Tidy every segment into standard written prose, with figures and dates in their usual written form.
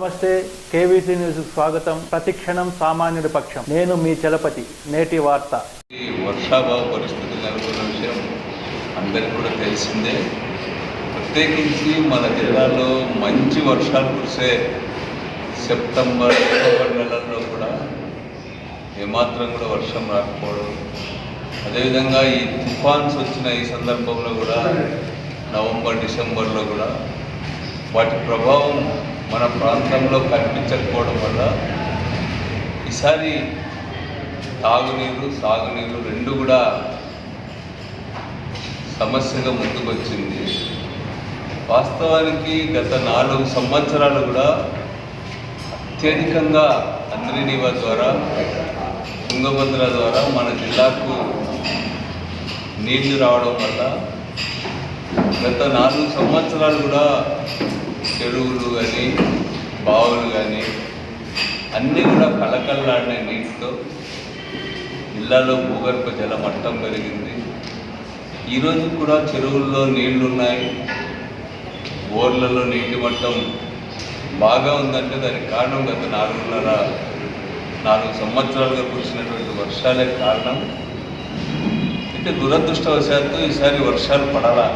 నమస్తే, KVC news స్వాగతం. ప్రతిక్షణం సామాన్యుడి పక్షం. నేను మీ చలపతి. నేటి వార్త. ఈ వర్షాభావ పరిస్థితులు నెలకొన్న విషయం అందరికీ కూడా తెలిసిందే. ప్రత్యేకించి మన జిల్లాలో మంచి వర్షాలు కురిసే సెప్టెంబర్, అక్టోబర్ నెలల్లో కూడా ఏమాత్రం కూడా వర్షం రాకపోవడం, అదేవిధంగా ఈ తుఫాన్స్ వచ్చిన ఈ సందర్భంలో కూడా నవంబర్, డిసెంబర్లో కూడా వాటి ప్రభావం మన ప్రాంతంలో కనిపించకపోవడం వల్ల ఈసారి తాగునీరు, సాగునీరు రెండు కూడా సమస్యగా ముందుకొచ్చింది. వాస్తవానికి గత 4 సంవత్సరాలు కూడా అత్యధికంగా అంద్రినీవా ద్వారా, తుంగభద్ర ద్వారా మన జిల్లాకు నీళ్లు రావడం వల్ల గత 4 సంవత్సరాలు కూడా చెరువులు కానీ, బావులు కానీ అన్నీ కూడా కలకల్లాడిన నీటితో జిల్లాలో భూగర్భ జల మట్టం పెరిగింది. ఈరోజు కూడా చెరువుల్లో నీళ్లు ఉన్నాయి, బోర్లలో నీటి మట్టం బాగా ఉందంటే దానికి కారణం గత 4 సంవత్సరాలుగా కురిసినటువంటి వర్షాలే కారణం. అయితే దురదృష్టవశాత్తు ఈసారి వర్షాలు పడాలా.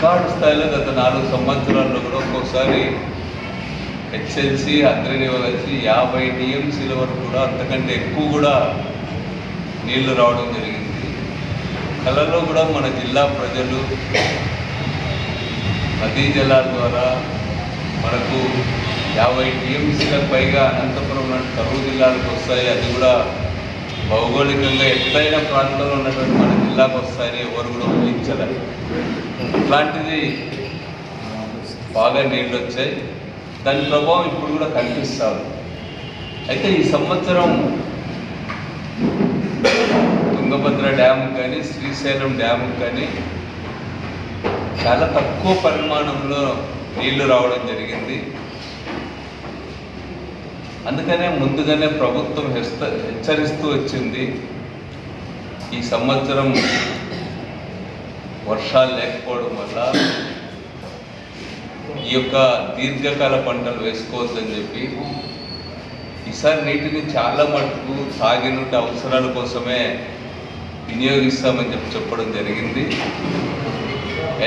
రికార్డు స్థాయిలో గత 4 సంవత్సరాల్లో కూడా ఒక్కోసారి హెచ్ఎల్సి, అంద్రినీవా కలిసి 50 టీఎంసీల వరకు కూడా అంతకంటే ఎక్కువ కూడా నీళ్లు రావడం జరిగింది. కళలో కూడా మన జిల్లా ప్రజలు నదీ జలాల ద్వారా మనకు 50 టీఎంసీలకు పైగా అనంతపురం లాంటి కరువు జిల్లాలకు వస్తాయి. అది కూడా భౌగోళికంగా ఎత్తైన ప్రాంతంలో ఉన్నటువంటి మన జిల్లాకు వస్తాయని ఎవరు కూడా ఊహించలేదు. అట్లాంటిది బాగా నీళ్ళు వచ్చాయి. దాని ప్రభావం ఇప్పుడు కూడా కనిపిస్తుంది. అయితే ఈ సంవత్సరం తుంగభద్ర డ్యాముకు కానీ, శ్రీశైలం డ్యాముకు కానీ చాలా తక్కువ పరిమాణంలో నీళ్లు రావడం జరిగింది. అందుకనే ముందుగానే ప్రభుత్వం హెచ్చరిస్తూ వచ్చింది, ఈ సంవత్సరం వర్షాలు లేకపోవడం వల్ల ఈ యొక్క దీర్ఘకాల పంటలు వేసుకోవద్దని చెప్పి ఈసారి నీటిని చాలా మటుకు తాగినట్టు అవసరాల కోసమే వినియోగిస్తామని చెప్పడం జరిగింది.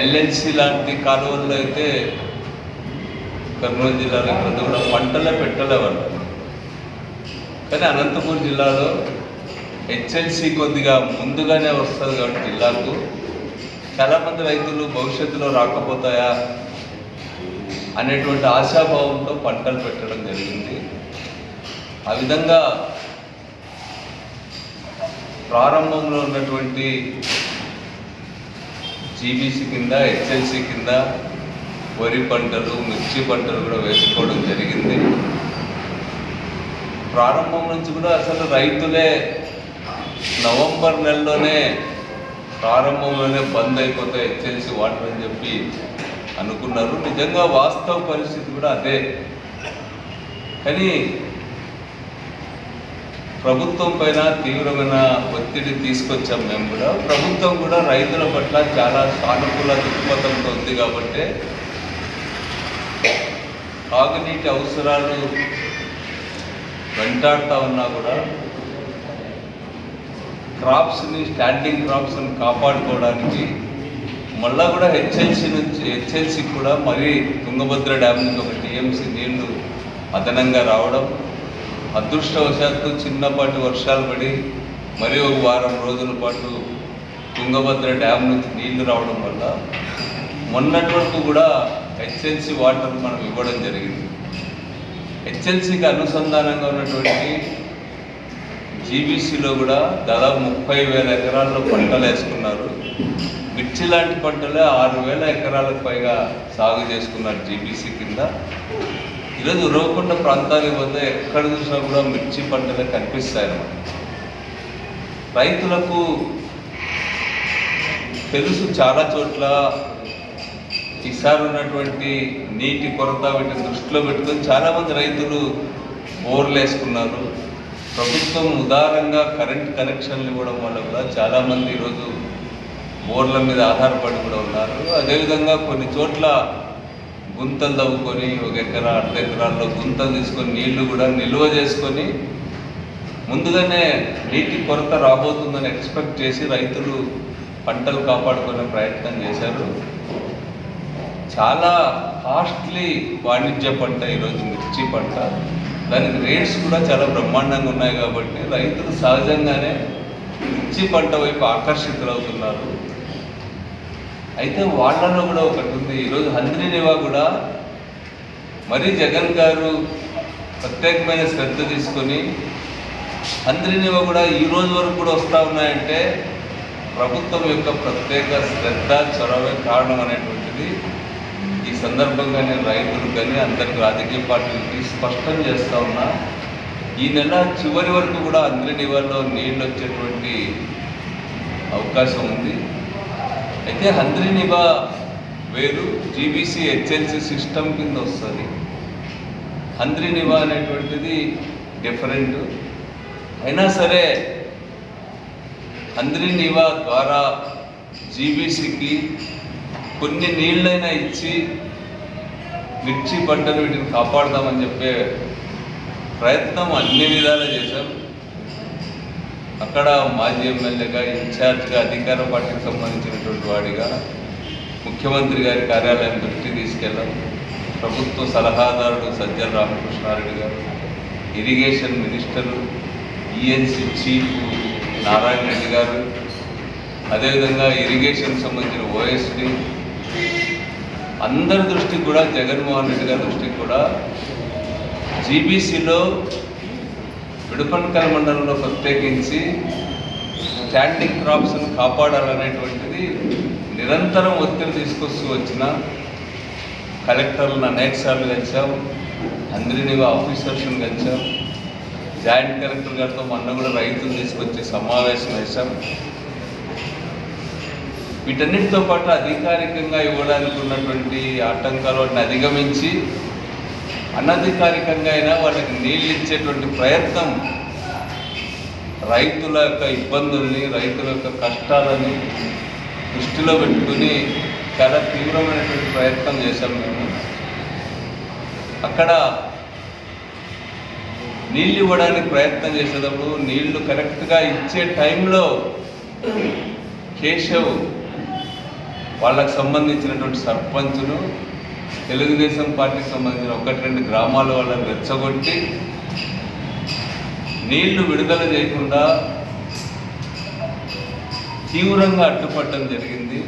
ఎల్ఎన్సి లాంటి కాలువల్లో అయితే కర్నూలు జిల్లాలో కూడా పంటలే పెట్టలేవాళ్ళు. కానీ అనంతపురం జిల్లాలో హెచ్ఎల్సి కొద్దిగా ముందుగానే వస్తుంది కాబట్టి జిల్లాకు చాలామంది రైతులు భవిష్యత్తులో రాకపోతాయా అనేటువంటి ఆశాభావంతో పంటలు పెట్టడం జరిగింది. ఆ విధంగా ప్రారంభంలో ఉన్నటువంటి జీబీసీ కింద, హెచ్ఎల్సి కింద వరి పంటలు, మిర్చి పంటలు కూడా వేసుకోవడం జరిగింది. ప్రారంభం నుంచి కూడా అసలు రైతులే నవంబర్ నెలలోనే ప్రారంభంలోనే బంద్ అయిపోతాయి హెచ్ఎల్సి వాటర్ అని చెప్పి అనుకున్నారు. నిజంగా వాస్తవ పరిస్థితి కూడా అదే. కానీ ప్రభుత్వం పైన తీవ్రమైన ఒత్తిడి తీసుకొచ్చాం మేము కూడా. ప్రభుత్వం కూడా రైతుల పట్ల చాలా సానుకూల దృక్పథంతో ఉంది కాబట్టి తాగునీటి అవసరాలు వెంటాడుతూ ఉన్నా కూడా క్రాప్స్ని, స్టాండింగ్ క్రాప్స్ని కాపాడుకోవడానికి మళ్ళా కూడా హెచ్ఎల్సి కూడా మరీ తుంగభద్ర డ్యామ్ నుంచి 1 టీఎంసీ నీళ్లు అదనంగా రావడం, అదృష్టవశాత్తు చిన్నపాటి వర్షాలు పడి మరి 1 వారం రోజుల పాటు తుంగభద్ర డ్యామ్ నుంచి నీళ్లు రావడం వల్ల మొన్నటి వరకు కూడా హెచ్ఎల్సి వాటర్ మనం ఇవ్వడం జరిగింది. హెచ్ఎల్సికి అనుసంధానంగా ఉన్నటువంటి జీబీసీలో కూడా దాదాపు 30,000 ఎకరాల్లో పంటలు వేసుకున్నారు. మిర్చి లాంటి పంటలే 6,000 ఎకరాలకు పైగా సాగు చేసుకున్నారు జీబీసీ కింద. ఈరోజు ఉరవకొండ ప్రాంతానికి వద్ద ఎక్కడ చూసినా కూడా మిర్చి పంటలే కనిపిస్తాయి అన్నమాట. రైతులకు తెలుసు చాలా చోట్ల ఈసారి ఉన్నటువంటి నీటి కొరత వీటిని దృష్టిలో పెట్టుకొని చాలామంది రైతులు బోర్లు వేసుకున్నారు. ప్రభుత్వం ఉదారంగా కరెంట్ కనెక్షన్లు ఇవ్వడం వల్ల కూడా చాలామంది ఈరోజు బోర్ల మీద ఆధారపడి కూడా ఉన్నారు. అదేవిధంగా కొన్ని చోట్ల గుంతలు తవ్వుకొని 1 ఎకరా 1.5 ఎకరాల్లో గుంతలు తీసుకొని నీళ్లు కూడా నిల్వ చేసుకొని ముందుగానే నీటి కొరత రాబోతుందని ఎక్స్పెక్ట్ చేసి రైతులు పంటలు కాపాడుకునే ప్రయత్నం చేశారు. చాలా కాస్ట్లీ వాణిజ్య పంట ఈరోజు మిర్చి పంట. దానికి రేట్స్ కూడా చాలా బ్రహ్మాండంగా ఉన్నాయి కాబట్టి రైతులు సహజంగానే మిర్చి పంట వైపు ఆకర్షితులవుతున్నారు. అయితే వాళ్ళలో కూడా ఒకటి ఉంది. ఈరోజు హంద్రీనివా కూడా మరీ జగన్ గారు ప్రత్యేకమైన శ్రద్ధ తీసుకొని హంద్రీనివా కూడా ఈ రోజు వరకు కూడా వస్తూ ఉన్నాయంటే ప్రభుత్వం యొక్క ప్రత్యేక శ్రద్ధ చొరవే కారణం అనేటువంటిది ఈ సందర్భంగా నేను రైతులకు కానీ అందరికి రాజకీయ పార్టీలకి స్పష్టం చేస్తూ ఉన్నా. ఈ నెల చివరి వరకు కూడా హంద్రీనివాలో నీళ్ళు వచ్చేటువంటి అవకాశం ఉంది. అయితే హంద్రీనివా వేరు, జీబీసీ హెచ్ఎల్సి సిస్టమ్ కింద వస్తుంది. హంద్రీనివా అనేటువంటిది డిఫరెంట్. అయినా సరే హంద్రీనివా ద్వారా జీబీసీకి కొన్ని నీళ్ళైనా ఇచ్చి మిర్చి పంటను వీటిని కాపాడుదామని చెప్పే ప్రయత్నం అన్ని విధాలా చేశాం. అక్కడ మాజీ ఎమ్మెల్యేగా, ఇన్ఛార్జ్గా, అధికార పార్టీకి సంబంధించినటువంటి వాడిగా ముఖ్యమంత్రి గారి కార్యాలయం దృష్టికి తీసుకెళ్ళాం. ప్రభుత్వ సలహాదారుడు సజ్జల రామకృష్ణారెడ్డి గారు, irrigation minister, ENC chief Narayana Reddy గారు, అదేవిధంగా ఇరిగేషన్ సంబంధించిన ఓఎస్డి అందరి దృష్టికి కూడా, జగన్మోహన్ రెడ్డి గారి దృష్టికి కూడా జీబీసీలో విడుపన్కల్ మండలంలో ప్రత్యేకించి స్టాండింగ్ క్రాప్స్ను కాపాడాలనేటువంటిది నిరంతరం ఒత్తిడి తీసుకొస్తూ వచ్చిన కలెక్టర్లను అనేక సార్లు కలిసాం, హంద్రీనివా ఆఫీసర్స్ని కలిసాం, జాయింట్ కలెక్టర్ గారితో మొన్న కూడా రైతులు తీసుకొచ్చి సమావేశం వేశాం. వీటన్నిటితో పాటు అధికారికంగా ఇవ్వడానికి ఉన్నటువంటి ఆటంకాలు వాటిని అధిగమించి అనధికారికంగా అయినా వాళ్ళకి నీళ్ళు ఇచ్చేటువంటి ప్రయత్నం రైతుల యొక్క ఇబ్బందుల్ని, రైతుల యొక్క కష్టాలని దృష్టిలో పెట్టుకుని చాలా తీవ్రమైనటువంటి ప్రయత్నం చేశాం మేము. అక్కడ నీళ్ళు ఇవ్వడానికి ప్రయత్నం చేసేటప్పుడు నీళ్లు కరెక్ట్గా ఇచ్చే టైంలో కేశవ్ వాళ్ళకు సంబంధించినటువంటి సర్పంచులు, తెలుగుదేశం పార్టీకి సంబంధించిన 1-2 గ్రామాల వాళ్ళని రెచ్చగొట్టి నీళ్లు విడుదల చేయకుండా తీవ్రంగా అడ్డుపడడం జరిగింది.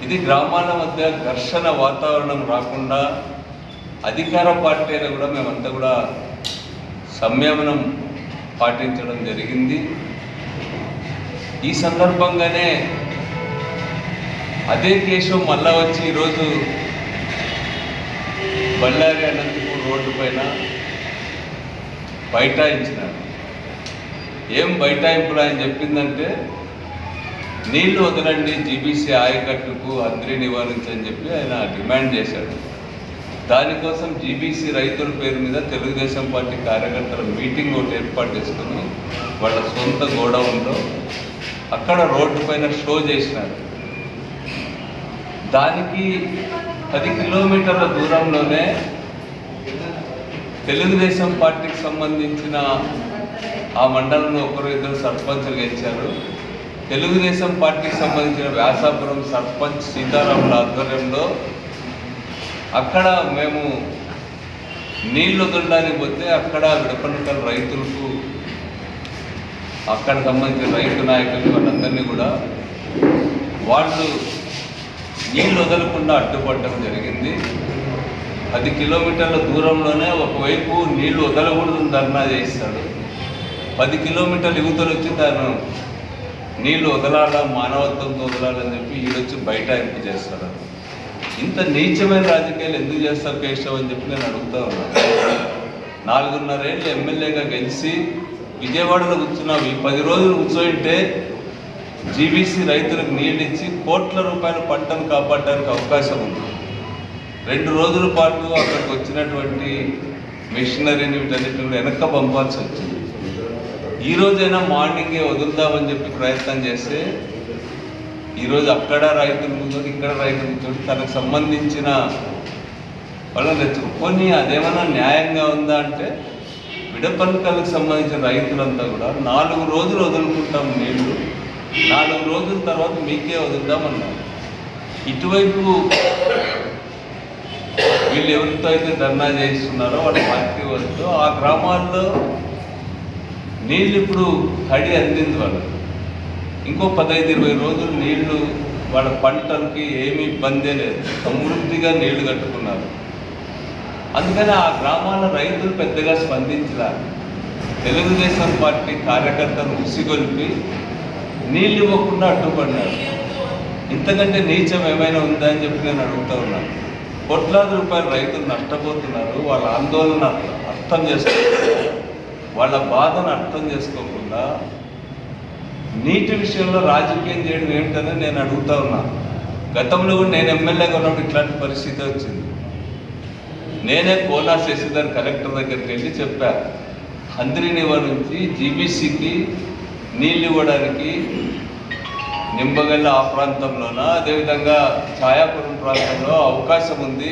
ఇది గ్రామాల మధ్య ఘర్షణ వాతావరణం రాకుండా అధికార పార్టీ అయినా కూడా మేమంతా కూడా సంయమనం పాటించడం జరిగింది. ఈ సందర్భంగానే అదే కేశవ్ మళ్ళా వచ్చి ఈరోజు బళ్ళారి అనంతపూర్ రోడ్డు పైన బైఠాయించినాడు. ఏం బైఠాయింపులు ఆయన చెప్పిందంటే నీళ్లు వదలండి జీబీసీ ఆయకట్టుకు హంద్రీనివా నుంచి అని చెప్పి ఆయన డిమాండ్ చేశాడు. దానికోసం జీబీసీ రైతుల పేరు మీద తెలుగుదేశం పార్టీ కార్యకర్తల మీటింగ్ ఒకటి ఏర్పాటు చేసుకుని వాళ్ళ సొంత గోడౌన్లో అక్కడ రోడ్డు పైన షో చేసినారు. దానికి 10 కిలోమీటర్ల దూరంలోనే తెలుగుదేశం పార్టీకి సంబంధించిన ఆ మండలంలో 1-2 సర్పంచులు గెలిచారు. తెలుగుదేశం పార్టీకి సంబంధించిన వ్యాసాపురం సర్పంచ్ సీతారాముల ఆధ్వర్యంలో అక్కడ మేము నీళ్లు వదలడానికి పోతే అక్కడ విడపన్కల్ రైతులకు, అక్కడ సంబంధించిన రైతు నాయకులు వాళ్ళందరినీ కూడా వాళ్ళు నీళ్ళు వదలకుండా అడ్డుపడడం జరిగింది. 10 కిలోమీటర్ల దూరంలోనే ఒకవైపు నీళ్లు వదలకూడదు ధర్నా చేయిస్తాడు, 10 కిలోమీటర్ల యువతలు వచ్చి తాను నీళ్లు వదలాలా, మానవత్వంతో వదలాలని చెప్పి ఈడొచ్చి బైఠాయింపు చేస్తాడు. ఇంత నీచమైన రాజకీయాలు ఎందుకు చేస్తారు కేశవ్ అని చెప్పి నేను అడుగుతా ఉన్నాను. 4.5 ఏళ్ళు ఎమ్మెల్యేగా గెలిచి విజయవాడలో కూర్చున్నావు. ఈ 10 రోజులు కూర్చోయింటే జీబీసీ రైతులకు నీళ్ళు ఇచ్చి కోట్ల రూపాయల పంటను కాపాడడానికి అవకాశం ఉంది. 2 రోజుల పాటు అక్కడికి వచ్చినటువంటి మిషనరీని వీటన్నిటిని కూడా వెనక్కి పంపాల్సి వచ్చింది. ఈ రోజైనా మార్నింగే వదులుదామని చెప్పి ప్రయత్నం చేస్తే ఈరోజు అక్కడ రైతులు కూర్చొని ఇక్కడ రైతులు కూర్చొని తనకు సంబంధించిన వాళ్ళని రెచ్చుకొని అదేమన్నా న్యాయంగా ఉందా అంటే విడపల్కలకు సంబంధించిన రైతులంతా కూడా 4 రోజులు వదులుకుంటాం నీళ్లు, 4 రోజుల తర్వాత మీకే వదులుదామన్నారు. ఇటువైపు వీళ్ళు ఎవరితో అయితే ధర్నా చేయిస్తున్నారో వాళ్ళ పార్టీ వాళ్ళతో ఆ గ్రామాల్లో నీళ్ళు ఇప్పుడు తడి అందింది వాళ్ళకి. ఇంకో 15-20 రోజులు నీళ్లు వాళ్ళ పంటలకి ఏమీ ఇబ్బందే లేదు, సమృద్ధిగా నీళ్లు కట్టుకున్నారు. అందుకని ఆ గ్రామాల రైతులు పెద్దగా స్పందించలా. తెలుగుదేశం పార్టీ కార్యకర్తలు ఉసిగొల్పి నీళ్ళు ఇవ్వకుండా అడ్డుపడినారు. ఇంతకంటే నీచం ఏమైనా ఉందా అని చెప్పి నేను అడుగుతూ ఉన్నాను. కోట్లాది రూపాయలు రైతులు నష్టపోతున్నారు. వాళ్ళ ఆందోళన అర్థం చేసుకోకుండా, వాళ్ళ బాధను అర్థం చేసుకోకుండా నీటి విషయంలో రాజకీయం చేయడం ఏమిటని నేను అడుగుతూ ఉన్నాను. గతంలో కూడా నేను ఎమ్మెల్యేగా ఉన్నప్పుడు ఇట్లాంటి పరిస్థితి వచ్చింది. నేనే కోనా శశిధర్ కలెక్టర్ దగ్గరికి వెళ్ళి చెప్పాను, హంద్రీనివా నుంచి జీబీసీకి నీళ్ళు ఇవ్వడానికి నింబగల్ల ఆ ప్రాంతంలోన, అదేవిధంగా ఛాయాపురం ప్రాంతంలో అవకాశం ఉంది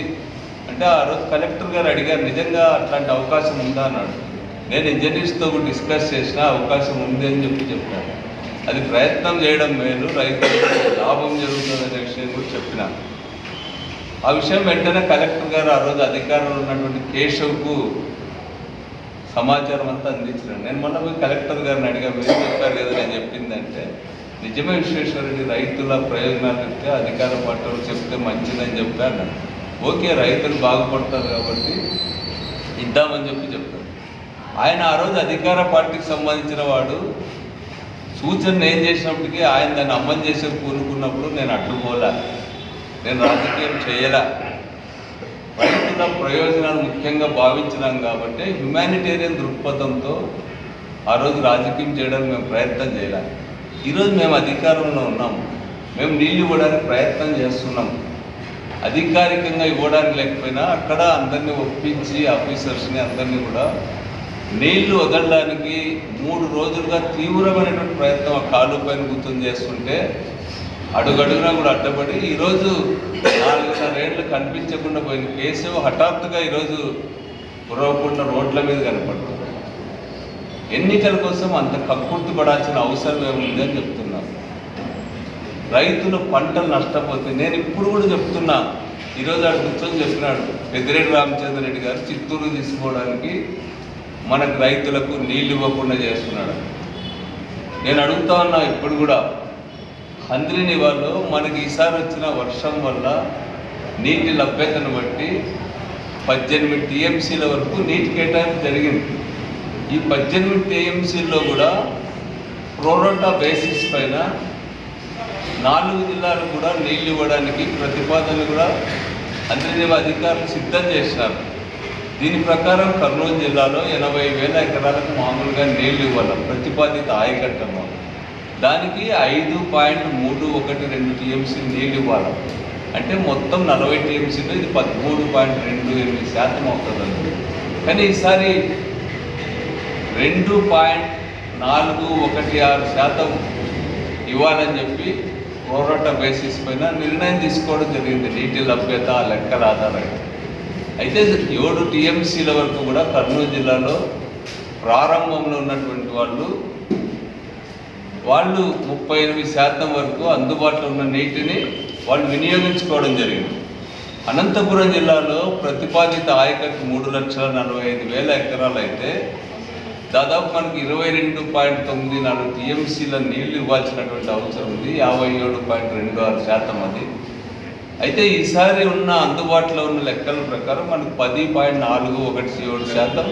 అంటే ఆ రోజు కలెక్టర్ గారు అడిగారు, నిజంగా అట్లాంటి అవకాశం ఉందా అన్నాడు. నేను ఇంజనీర్స్తో కూడా డిస్కస్ చేసిన అవకాశం ఉంది అని చెప్పాను. అది ప్రయత్నం చేయడం మేలు, రైతులకు లాభం జరుగుతుందనే విషయం కూడా చెప్పిన. ఆ విషయం వెంటనే కలెక్టర్ గారు ఆ రోజు అధికారంలో ఉన్నటువంటి కేశవ్కు సమాచారం అంతా అందించినాడు. నేను మొన్న పోయి కలెక్టర్ గారిని అడిగా, మీరు చెప్పారు కదా నేను చెప్పిందంటే, నిజమే విశ్వేశ్వరరెడ్డి, రైతుల ప్రయోజనాలు చెప్తే అధికార పార్టీలు చెప్తే మంచిదని చెప్పాను. ఓకే, రైతులు బాగుపడతారు కాబట్టి ఇద్దామని చెప్పారు. ఆయన ఆ రోజు అధికార పార్టీకి సంబంధించిన వాడు సూచన ఏం చేసినప్పటికీ ఆయన దాన్ని అమలు చేసే కూనుకున్నప్పుడు నేను అడ్డుకోలే, నేను రాజకీయం చేయలే. రైతుల ప్రయోజనాలు ముఖ్యంగా భావించినాం కాబట్టి హ్యుమానిటేరియన్ దృక్పథంతో ఆ రోజు రాజకీయం చేయడానికి మేము ప్రయత్నం చేయలే. ఈరోజు మేము అధికారంలో ఉన్నాం, మేము నీళ్ళు ఇవ్వడానికి ప్రయత్నం చేస్తున్నాం. అధికారికంగా ఇవ్వడానికి లేకపోయినా అక్కడ అందరినీ ఒప్పించి ఆఫీసర్స్ని అందరినీ కూడా నీళ్లు వదలడానికి 3 రోజులుగా తీవ్రమైనటువంటి ప్రయత్నం ఆ కాలు పైన గుర్తు చేస్తుంటే అడుగడుగునా కూడా అడ్డపడి ఈరోజు 4.5 ఏళ్ళు కనిపించకుండా పోయిన కేశవ్ హఠాత్తుగా ఈరోజు పురవకుండా రోడ్ల మీద కనపడుతుంది. ఎన్నికల కోసం అంత కక్కుర్తి పడాల్సిన అవసరం ఏముంది అని చెప్తున్నాను. రైతులు పంటలు నష్టపోతే నేను ఇప్పుడు కూడా చెప్తున్నా, ఈరోజు ఆడు కూర్చొని చెప్పినాడు పెద్దిరెడ్డి రామచంద్రరెడ్డి గారు చిత్తూరు తీసుకోవడానికి మనకు రైతులకు నీళ్ళు ఇవ్వకుండా చేస్తున్నాడు. నేను అడుగుతా ఉన్నా ఇప్పుడు కూడా, హంద్రీనివాలో మనకి ఈసారి వచ్చిన వర్షం వల్ల నీటి లభ్యతను బట్టి 18 టీఎంసీల వరకు నీటి కేటాయింపు జరిగింది. ఈ 18 టీఎంసీల్లో కూడా ప్రోరోటా బేసిస్ పైన 4 జిల్లాలు కూడా నీళ్ళు ఇవ్వడానికి ప్రతిపాదనలు కూడా హంద్రీనివా అధికారులు సిద్ధం చేసినారు. దీని ప్రకారం కర్నూలు జిల్లాలో 80,000 ఎకరాలకు మామూలుగా నీళ్లు ఇవ్వాలి ప్రతిపాదిత ఆయకట్టము. దానికి 5.312 టీఎంసీ నీళ్ళు ఇవ్వాలి. అంటే మొత్తం 40 టీఎంసీలో ఇది 13.28% అవుతుందండి. కానీ ఈసారి 2.416% ఇవ్వాలని చెప్పి ప్రోరోటా బేసిస్ పైన నిర్ణయం తీసుకోవడం జరిగింది నీటి లభ్యత లెక్కల ఆధారంగా. అయితే 7 టీఎంసీల వరకు కూడా కర్నూలు జిల్లాలో ప్రారంభంలో ఉన్నటువంటి వాళ్ళు 38% వరకు అందుబాటులో ఉన్న నీటిని వాళ్ళు వినియోగించుకోవడం జరిగింది. అనంతపురం జిల్లాలో ప్రతిపాదిత ఆయకట్టు 3,45,000 ఎకరాలు అయితే దాదాపు మనకి 22.94 టీఎంసీల నీళ్లు ఇవ్వాల్సినటువంటి అవసరం ఉంది, 57.26% అది. అయితే ఈసారి ఉన్న అందుబాటులో ఉన్న లెక్కల ప్రకారం మనకు 10.417%,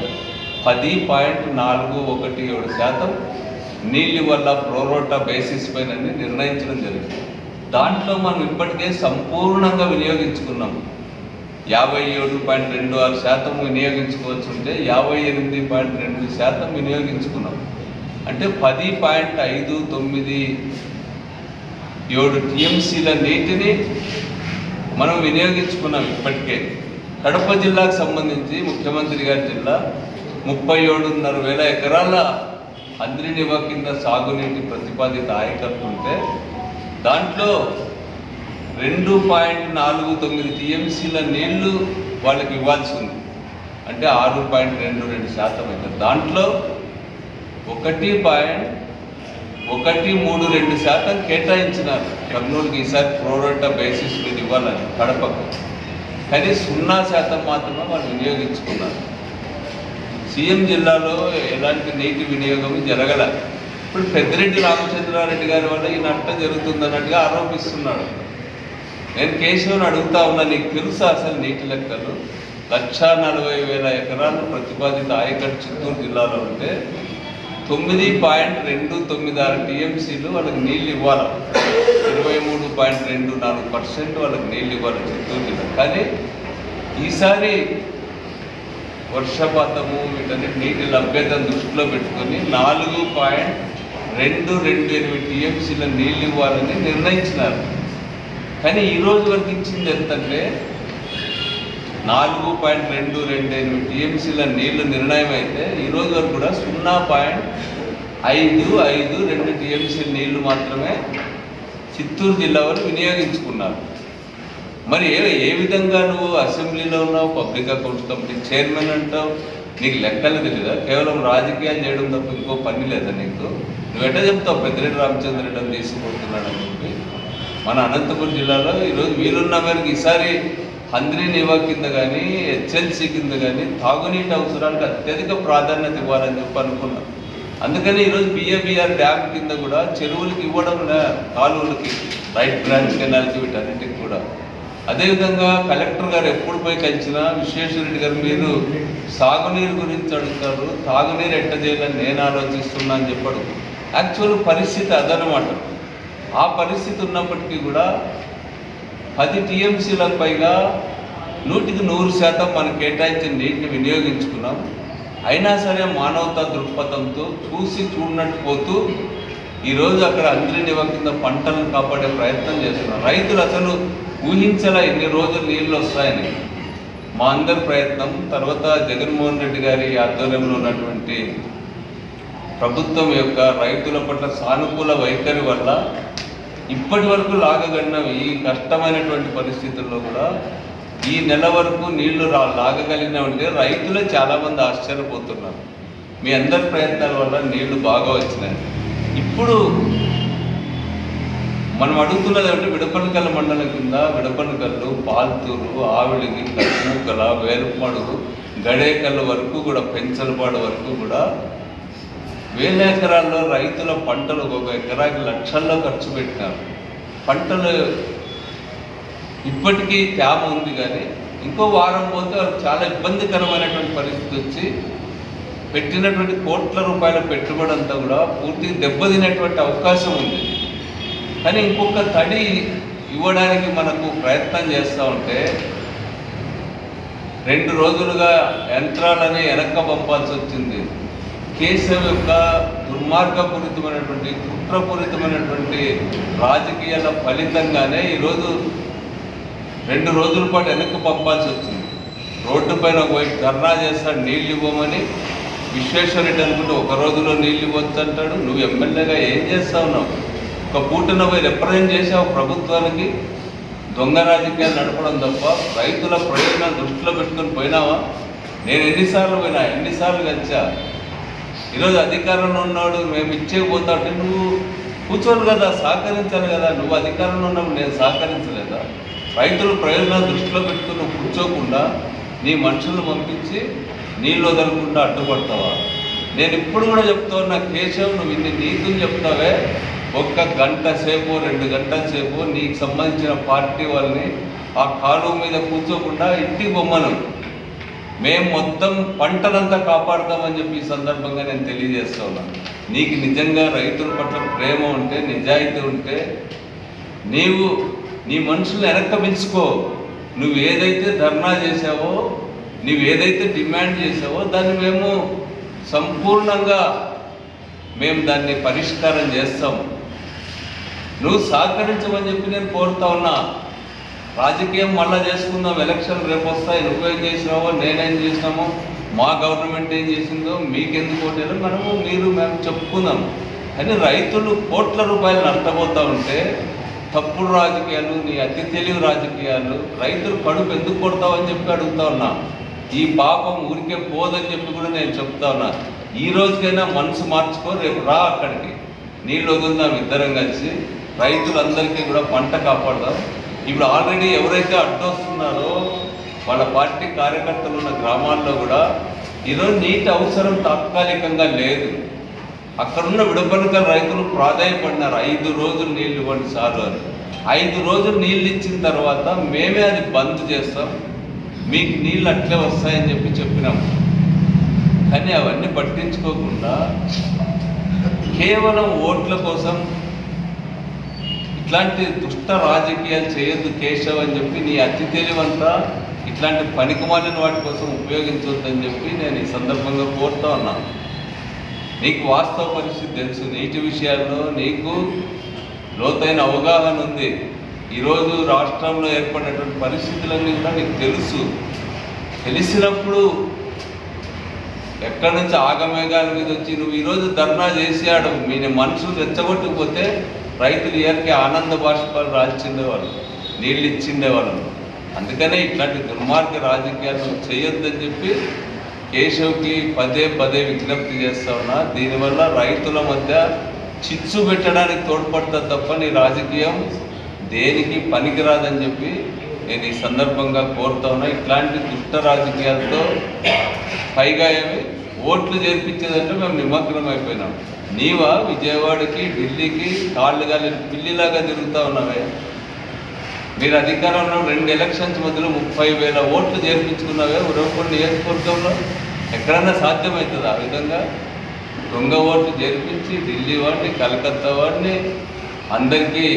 10.417% నీళ్ళు వల్ల ప్రోరోటా బేసిస్ పైన నిర్ణయించడం జరిగింది. దాంట్లో మనం ఇప్పటికే సంపూర్ణంగా వినియోగించుకున్నాం. 57.26% వినియోగించుకోవాల్సి ఉంటే 58.2% వినియోగించుకున్నాం. అంటే 10.597 టీఎంసీల నీటిని మనం వినియోగించుకున్నాం ఇప్పటికే. కడప జిల్లాకు సంబంధించి ముఖ్యమంత్రి గారి జిల్లా 37,500 ఎకరాల హంద్రీనివా కింద సాగునీటి ప్రతిపాదిత ఆయకట్టు ఉంటే దాంట్లో 2.49 టీఎంసీల నీళ్లు వాళ్ళకి ఇవ్వాల్సి ఉంది. అంటే 6.22% అవుతుంది. దాంట్లో 1.132% కేటాయించినారు కర్నూలుకి ఈసారి ప్రోరోటా బేసిస్ మీద ఇవ్వాలని కడపకు. కానీ 0% మాత్రమే వాళ్ళు వినియోగించుకున్నారు. సీఎం జిల్లాలో ఎలాంటి నీటి వినియోగం జరగల. ఇప్పుడు పెద్దిరెడ్డి రామచంద్రారెడ్డి గారి వల్ల ఈ నష్టం జరుగుతుందన్నట్టుగా ఆరోపిస్తున్నాడు. నేను కేశవన్ అడుగుతా ఉన్నా, నీకు తెలుసా అసలు నీటి లెక్కలు? 1,40,000 ఎకరాలు ప్రతిపాదిత ఆయకట్టు చిత్తూరు జిల్లాలో ఉంటే 9.296 టీఎంసీలు వాళ్ళకి నీళ్ళు ఇవ్వాలి. 23.24% వాళ్ళకి నీళ్ళు ఇవ్వాలి చిత్తూరు జిల్లా. కానీ ఈసారి వర్షపాతము వీటన్నిటి నీటి లభ్యతను దృష్టిలో పెట్టుకొని 4.228 టీఎంసీల నీళ్ళు ఇవ్వాలని నిర్ణయించినారు. కానీ ఈరోజు వరకు ఇచ్చింది ఎంతంటే 4.228 టీఎంసీల నీళ్లు నిర్ణయం అయితే ఈరోజు వరకు కూడా 0.552 టీఎంసీల నీళ్లు మాత్రమే చిత్తూరు జిల్లా వాళ్ళు వినియోగించుకున్నారు. మరి ఏ విధంగా నువ్వు అసెంబ్లీలో ఉన్నావు, పబ్లిక్ అకౌంట్స్ కమిటీ చైర్మన్ అంటావు, నీకు లెక్కలు తెలీదా? కేవలం రాజకీయాలు చేయడం తప్ప ఇంకో పని లేదా నీకు? నువ్వు ఎట్లా చెప్తావు పెద్దిరెడ్డి రామచంద్రరెడ్డిని తీసుకుపోతున్నాడని చెప్పి? మన అనంతపురం జిల్లాలో ఈరోజు వీలున్న మేరకు ఈసారి హంద్రీ నివా కింద కానీ హెచ్ఎల్సి కింద కానీ తాగునీటి అవసరాలకు అత్యధిక ప్రాధాన్యత ఇవ్వాలని చెప్పి అనుకున్నాం. అందుకని ఈరోజు బిఏబిఆర్ డ్యామ్ కింద కూడా చెరువులకి ఇవ్వడం, కాలువలకి, రైట్ బ్రాంచ్ కెనాల్కి, వీటన్నిటికి కూడా. అదేవిధంగా కలెక్టర్ గారు ఎప్పుడు పోయి కలిసినా విశ్వేశ్వరరెడ్డి గారు మీరు సాగునీరు గురించి అడుగుతారు, తాగునీరు ఎట్ట చేయాలని నేను ఆలోచిస్తున్నా అని చెప్పాడు. యాక్చువల్ పరిస్థితి అదనమాట. ఆ పరిస్థితి ఉన్నప్పటికీ కూడా 10 టీఎంసీలకు పైగా 100% మనం కేటాయించిన నీటిని వినియోగించుకున్నాం. అయినా సరే మానవతా దృక్పథంతో చూడనట్టు పోతూ ఈరోజు అక్కడ హంద్రీ నివా కింద పంటలను కాపాడే ప్రయత్నం చేస్తున్నారు. రైతులు అసలు ఊహించలా ఇన్ని రోజులు నీళ్ళు వస్తాయని. మా అందరి ప్రయత్నం తర్వాత జగన్మోహన్ రెడ్డి గారి ఆధ్వర్యంలో ఉన్నటువంటి ప్రభుత్వం యొక్క రైతుల పట్ల సానుకూల వైఖరి వల్ల ఇప్పటి వరకు లాగగలిగిన ఈ కష్టమైనటువంటి పరిస్థితుల్లో కూడా ఈ నెల వరకు నీళ్లు లాగగలిగిన ఉంటే రైతులే చాలామంది ఆశ్చర్యపోతున్నారు. మీ అందరి ప్రయత్నాల వల్ల నీళ్లు బాగా వచ్చినాయి. ఇప్పుడు మనం అడుగుతున్నది అంటే విడపనకల్ల మండలం కింద విడపనకల్లు, పాల్తూరు, ఆవిడికి, కర్మూకల, వేరుమడుగు, గడేకల్లు వరకు కూడా, పెంచలపాడు వరకు కూడా వేల ఎకరాల్లో రైతుల పంటలు ఒక ఎకరాకి లక్షల్లో ఖర్చు పెట్టినారు. పంటలు ఇప్పటికీ తేమ ఉంది, కానీ ఇంకో వారం పోతే వాళ్ళకి చాలా ఇబ్బందికరమైనటువంటి పరిస్థితి వచ్చి పెట్టినటువంటి కోట్ల రూపాయల పెట్టుబడి అంతా కూడా పూర్తిగా దెబ్బతినేటువంటి అవకాశం ఉంది. కానీ ఇంకొక తడి ఇవ్వడానికి మనకు ప్రయత్నం చేస్తూ ఉంటే 2 రోజులుగా యంత్రాలని వెనక్క పంపాల్సి వచ్చింది. కేశవ్ యొక్క దుర్మార్గపూరితమైనటువంటి, కుట్రపూరితమైనటువంటి రాజకీయాల ఫలితంగానే ఈరోజు 2 రోజుల పాటు వెనక్కి పంపాల్సి వచ్చింది. రోడ్డు పైన పోయి ధర్నా చేస్తాడు నీళ్ళు ఇవ్వమని. విశ్వేశ్వరరెడ్డి అనుకుంటే 1 రోజులో నీళ్ళు ఇవ్వచ్చు అంటాడు. నువ్వు ఎమ్మెల్యేగా ఏం చేస్తా ఉన్నావు? ఒక పూటన పోయి రిప్రజెంట్ చేసావు ప్రభుత్వానికి. దొంగ రాజకీయాలు నడపడం తప్ప రైతుల ప్రయోజనాలు దృష్టిలో పెట్టుకొని పోయినావా? నేను ఎన్నిసార్లు కలిసా. ఈరోజు అధికారంలో ఉన్నాడు మేము ఇచ్చేపోతా అంటే నువ్వు కూర్చోను కదా, సహకరించాలి కదా. నువ్వు అధికారంలో ఉన్నప్పుడు నేను సహకరించలేదా? రైతుల ప్రయోజనాలు దృష్టిలో పెట్టుకుని నువ్వు కూర్చోకుండా నీ మనుషులను పంపించి నీళ్ళు వదలకుండా అడ్డుపడతావా? నేను ఇప్పుడు కూడా చెప్తా ఉన్నా, కేశవ్ నువ్వు ఇన్ని నీతులు చెప్తావే, 1 గంట సేపు 2 గంటల సేపు నీకు సంబంధించిన పార్టీ వాళ్ళని ఆ కాలువ మీద కూర్చోకుండా ఇంటికి బొమ్మను మేము మొత్తం పంటలంతా కాపాడుతామని చెప్పి ఈ సందర్భంగా నేను తెలియజేస్తా ఉన్నాను. నీకు నిజంగా రైతుల పట్ల ప్రేమ ఉంటే, నిజాయితీ ఉంటే నీవు నీ మనుషులను వెనక్కి పిలుచుకో. నువ్వు ఏదైతే ధర్నా చేసావో, నువ్వు ఏదైతే డిమాండ్ చేసావో దాన్ని మేము సంపూర్ణంగా దాన్ని పరిష్కారం చేస్తాము. నువ్వు సహకరించమని చెప్పి నేను కోరుతా ఉన్నా. రాజకీయం మళ్ళా చేసుకుందాం, ఎలక్షన్ రేపు వస్తాయి, నువ్వేం చేసినావో నేనేం చేసినామో, మా గవర్నమెంట్ ఏం చేసిందో మీకెందుకు ఓటేలో మేము చెప్పుకుందాం. కానీ రైతులు కోట్ల రూపాయలు నష్టపోతూ ఉంటే తప్పుడు రాజకీయాలు, నీ అతి తెలివి రాజకీయాలు, రైతులు కడుపు ఎందుకు కొడతావని చెప్పి అడుగుతా ఉన్నా. ఈ పాపం ఊరికే పోదని చెప్పి కూడా నేను చెప్తా ఉన్నా. ఈ రోజుకైనా మనసు మార్చుకో, రేపు రా అక్కడికి, నీళ్ళు వదులుదాం ఇద్దరం కలిసి, రైతులందరికీ కూడా పంట కాపాడదాం. ఇప్పుడు ఆల్రెడీ ఎవరైతే అడ్డొస్తున్నారో వాళ్ళ పార్టీ కార్యకర్తలు ఉన్న గ్రామాల్లో కూడా ఈరోజు నీటి అవసరం తాత్కాలికంగా లేదు. అక్కడున్న విడపనకల రైతులు ప్రాధాన్యపడినారు, 5 రోజులు నీళ్ళు ఇవ్వండి సారు అని. 5 రోజులు నీళ్ళు ఇచ్చిన తర్వాత మేమే అది బంద్ చేస్తాం, మీకు నీళ్ళు అట్లే వస్తాయని చెప్పినాం. కానీ అవన్నీ పట్టించుకోకుండా కేవలం ఓట్ల కోసం ఇట్లాంటి దుష్ట రాజకీయాలు చేయొద్దు కేశవ్ అని చెప్పి, నీ అతి తెలివంతా ఇట్లాంటి పనికిమాలిన వాటి కోసం ఉపయోగించవద్దని చెప్పి నేను ఈ సందర్భంగా కోరుతా ఉన్నాను. నీకు వాస్తవ పరిస్థితి తెలుసు, నీటి విషయాల్లో నీకు లోతైన అవగాహన ఉంది. ఈరోజు రాష్ట్రంలో ఏర్పడినటువంటి పరిస్థితులన్నీ కూడా నీకు తెలుసు. తెలిసినప్పుడు ఎక్కడి నుంచి ఆగమేఘాల మీద వచ్చి నువ్వు ఈరోజు ధర్నా చేసాడు, మీ మనసులు రెచ్చగొట్టుకుపోతే రైతులు ఇయర్కి ఆనంద బాష్పాలు రాల్చిండేవాళ్ళు, నీళ్ళు ఇచ్చిండేవాళ్ళు. అందుకనే ఇట్లాంటి దుర్మార్గ రాజకీయాలు చేయొద్దని చెప్పి కేశవ్కి పదే పదే విజ్ఞప్తి చేస్తా ఉన్నా. దీనివల్ల రైతుల మధ్య చిచ్చు పెట్టడానికి తోడ్పడుతుంది తప్ప నీ రాజకీయం దేనికి పనికిరాదని చెప్పి నేను ఈ సందర్భంగా కోరుతా ఉన్నా. ఇట్లాంటి దుష్ట రాజకీయాలతో పైగా ఏమి ఓట్లు చేర్పించేదంటే మేము నిమగ్నం అయిపోయినాం. నీవా విజయవాడకి ఢిల్లీకి కాళ్ళు గాలి పిల్లిలాగా తిరుగుతూ ఉన్నావే. మీరు అధికారంలో 2 ఎలక్షన్స్ మధ్యలో 30,000 ఓట్లు చేర్పించుకున్నావే ఉరవకొండ నియోజకవర్గంలో. ఎక్కడన్నా సాధ్యమవుతుంది ఆ విధంగా దొంగ ఓట్లు చేర్పించి ఢిల్లీ వాడిని, కలకత్తా వాడిని, అందరికీ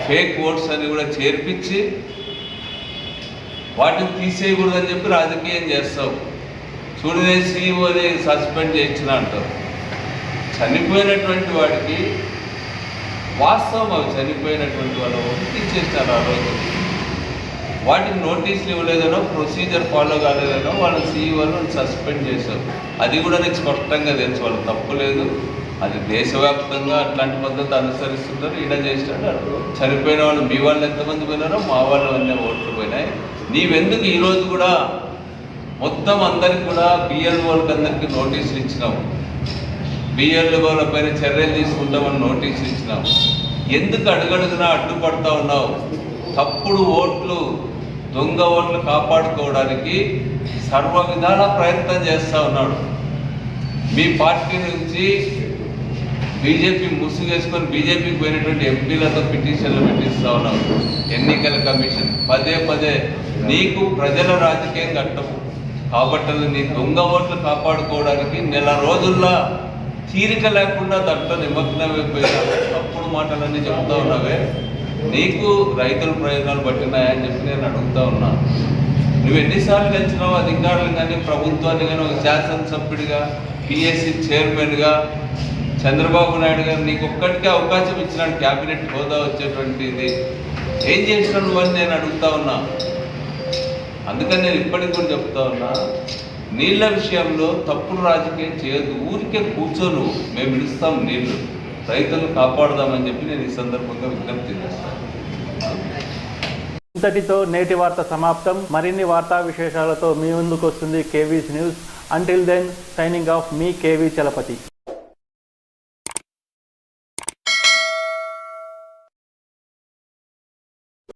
ఫేక్ ఓట్స్ అని కూడా చేర్పించి వాటిని తీసేయకూడదని చెప్పి రాజకీయం చేస్తావు. చూడనే సీఈఓని సస్పెండ్ చేయించిన అంటారు. చనిపోయినటువంటి వాడికి వాస్తవం అవి చనిపోయినటువంటి వాళ్ళు ఇచ్చేస్తారు. ఆ రోజు వాటికి నోటీసులు ఇవ్వలేదనో, ప్రొసీజర్ ఫాలో కాలేదనో వాళ్ళ సీఈఓలను సస్పెండ్ చేశారు. అది కూడా నీకు స్పష్టంగా తెలుసు, వాళ్ళు తప్పు లేదు. అది దేశవ్యాప్తంగా అట్లాంటి పద్ధతి అనుసరిస్తున్నారు. ఈడ చేసినాడు. చనిపోయిన వాళ్ళు మీ వాళ్ళు ఎంతమంది పోయినారో మా వాళ్ళు అన్నీ ఓట్లు పోయినాయి. నీవెందుకు ఈరోజు కూడా మొత్తం అందరికి కూడా బిఎల్ఓలకు అందరికీ నోటీసులు ఇచ్చినావు, బిఎల్ఓల పైన చర్యలు తీసుకుంటామని నోటీసులు ఇచ్చినావు. ఎందుకు అడుగడుగునా అడ్డుపడతా ఉన్నావు? తప్పుడు ఓట్లు, దొంగ ఓట్లు కాపాడుకోవడానికి సర్వ విధాల ప్రయత్నం చేస్తూ ఉన్నాడు. మీ పార్టీ నుంచి బీజేపీ ముసుగేసుకొని బీజేపీకి పోయినటువంటి ఎంపీలతో పిటిషన్లు పెట్టిస్తూ ఉన్నావు. ఎన్నికల కమిషన్ పదే పదే నీకు ప్రజల రాజకీయం కట్టవు కాబట్టి నీ దొంగ ఓట్లు కాపాడుకోవడానికి నెల రోజుల్లో తీరిక లేకుండా దాంట్లో నిమగ్నమైపోయినా తప్పుడు మాటలన్నీ చెప్తా ఉన్నావే. నీకు రైతుల ప్రయోజనాలు పట్టినాయని చెప్పి నేను అడుగుతా ఉన్నా. నువ్వు ఎన్నిసార్లు గెలిచినావు అధికారులు కానీ, ప్రభుత్వాన్ని కానీ, ఒక శాసనసభ్యుడిగా, పిఎస్సి చైర్మన్గా చంద్రబాబు నాయుడు గారు నీకు ఒక్కటికే అవకాశం ఇచ్చినాడు క్యాబినెట్ హోదా వచ్చేటువంటిది. ఏం చేసినావు నువ్వని నేను అడుగుతా ఉన్నా. అందుకని నేను ఇప్పటికి కూడా చెప్తా ఉన్నా, నీళ్ళ విషయంలో తప్పుడు రాజకీయం చేయొద్దు. ఊరికే కూర్చోను, మేము ఇడుస్తాం నీళ్లు, రైతులను కాపాడుదామని చెప్పి నేను ఈ సందర్భంగా విజ్ఞప్తి చేస్తాను. ఇంతటితో నేటి వార్త సమాప్తం. మరిన్ని వార్తా విశేషాలతో మీ ముందుకు వస్తుంది KVS news. Until then, signing off మీ కేవీ చలపతి.